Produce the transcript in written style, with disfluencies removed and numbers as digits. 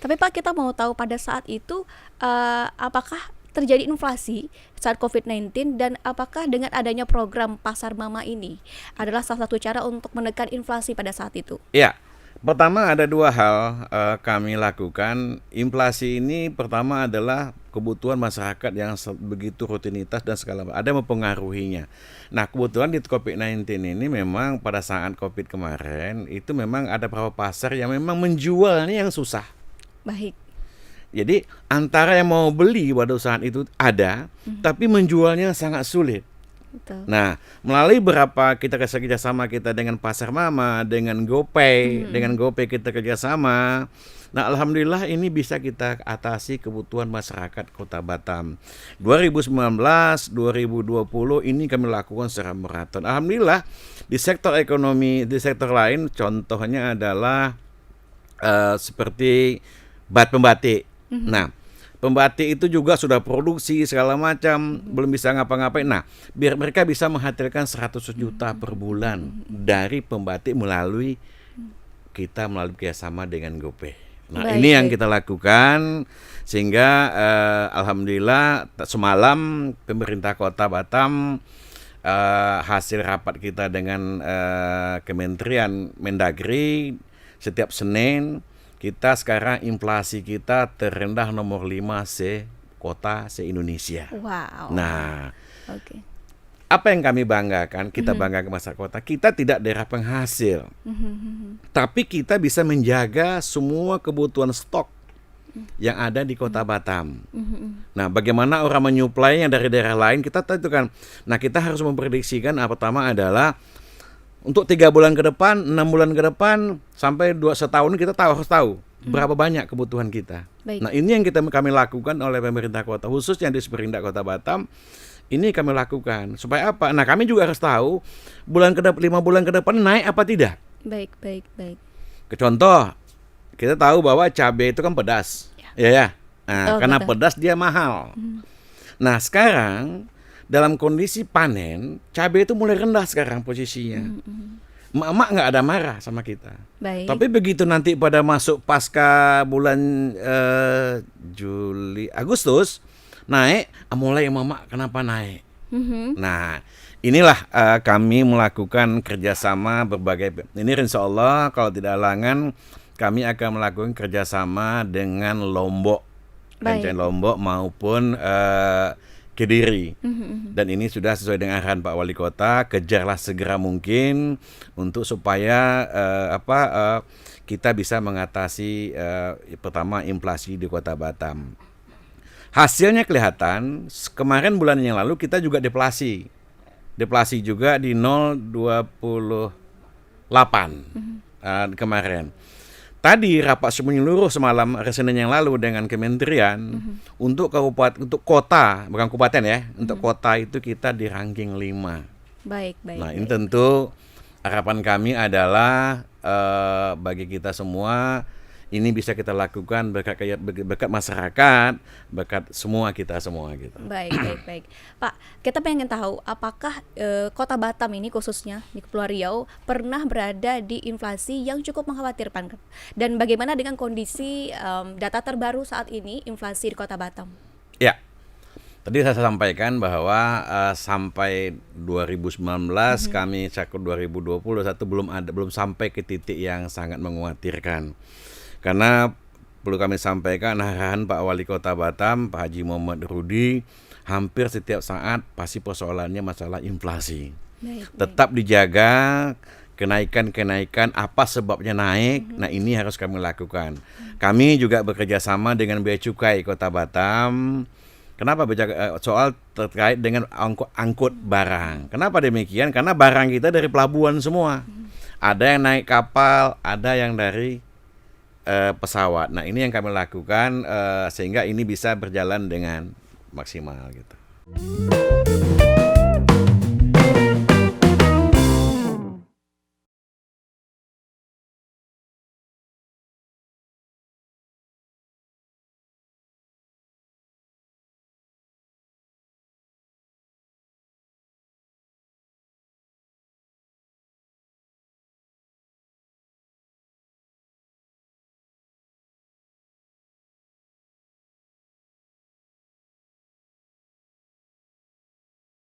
Tapi Pak, kita mau tahu pada saat itu apakah terjadi inflasi saat COVID-19, dan apakah dengan adanya program Pasar Mama ini adalah salah satu cara untuk menekan inflasi pada saat itu? Ya, pertama ada dua hal kami lakukan. Inflasi ini pertama adalah kebutuhan masyarakat yang begitu rutinitas dan segala macam. Ada mempengaruhinya. Nah, kebetulan di COVID-19 ini memang pada saat COVID kemarin itu memang ada beberapa pasar yang memang menjualnya yang susah. Baik. Jadi antara yang mau beli pada saat itu ada, tapi menjualnya sangat sulit. Betul. Nah, melalui beberapa kita kerjasama kita dengan Pasar Mama, dengan GoPay, dengan GoPay kita kerjasama. Nah, alhamdulillah ini bisa kita atasi kebutuhan masyarakat Kota Batam. 2019, 2020 ini kami lakukan secara maraton. Alhamdulillah di sektor ekonomi, di sektor lain, contohnya adalah seperti pembatik. Nah, pembatik itu juga sudah produksi segala macam, belum bisa ngapa-ngapain. Nah, biar mereka bisa menghasilkan 100 juta per bulan dari pembatik melalui kerjasama dengan GoPay. Nah, Baik, ini yang baik. kita lakukan sehingga alhamdulillah semalam pemerintah Kota Batam hasil rapat kita dengan Kementerian Mendagri setiap Senin. Kita sekarang inflasi kita terendah nomor 5 se-kota se-Indonesia. Wow. Nah, Oke. apa yang kami banggakan, kita banggakan masyarakat kota, kita tidak daerah penghasil. Tapi kita bisa menjaga semua kebutuhan stok yang ada di Kota Batam. Nah, bagaimana orang menyuplainya dari daerah lain, kita tentukan. Nah, kita harus memprediksikan pertama adalah untuk 3 bulan ke depan, 6 bulan ke depan, sampai 2 setahun kita harus tahu berapa banyak kebutuhan kita. Baik. Nah, ini yang kami lakukan oleh pemerintah kota, khususnya di Superindak Kota Batam. Ini kami lakukan supaya apa? Nah, kami juga harus tahu 5 bulan ke depan naik apa tidak. Baik, baik, baik. Contoh, kita tahu bahwa cabai itu kan pedas, ya. Nah, Betul, karena betul. pedas dia mahal. Nah, sekarang dalam kondisi panen, cabai itu mulai rendah sekarang posisinya. Emak-emak nggak ada marah sama kita. Baik. Tapi begitu nanti pada masuk pasca bulan Juli, Agustus naik, mulai emak-emak kenapa naik? Nah, inilah kami melakukan kerjasama berbagai. Ini insya Allah kalau tidak halangan kami akan melakukan kerjasama dengan Lombok, Baik. Kabupaten Lombok maupun Kediri. Dan ini sudah sesuai dengan arahan Pak Wali Kota, kejarlah segera mungkin untuk supaya kita bisa mengatasi pertama inflasi di Kota Batam. Hasilnya kelihatan, kemarin bulan yang lalu kita juga deflasi. Deflasi juga di 0,28 kemarin. Tadi rapat menyeluruh semalam Senin yang lalu dengan kementerian untuk kabupaten, untuk kota, bukan kabupaten ya, untuk kota itu kita di ranking 5. Baik, baik. Nah, ini baik. tentu harapan kami adalah bagi kita semua ini bisa kita lakukan berkat masyarakat, berkat semua kita semua gitu. Baik, baik, baik. Pak, kita pengen tahu apakah Kota Batam ini khususnya di Kepulauan Riau pernah berada di inflasi yang cukup mengkhawatirkan, dan bagaimana dengan kondisi data terbaru saat ini inflasi di Kota Batam? Ya, tadi saya sampaikan bahwa sampai 2019 kami cakup 2021 belum sampai ke titik yang sangat mengkhawatirkan. Karena perlu kami sampaikan arahan Pak Wali Kota Batam, Pak Haji Muhammad Rudi, hampir setiap saat pasti persoalannya masalah inflasi. Baik, Tetap dijaga kenaikan-kenaikan, apa sebabnya naik. Nah, ini harus kami lakukan. Kami juga bekerja sama dengan Bea Cukai Kota Batam. Kenapa soal terkait dengan angkut barang. Kenapa demikian? Karena barang kita dari pelabuhan semua. Ada yang naik kapal, ada yang dari pesawat. Nah, ini yang kami lakukan sehingga ini bisa berjalan dengan maksimal gitu.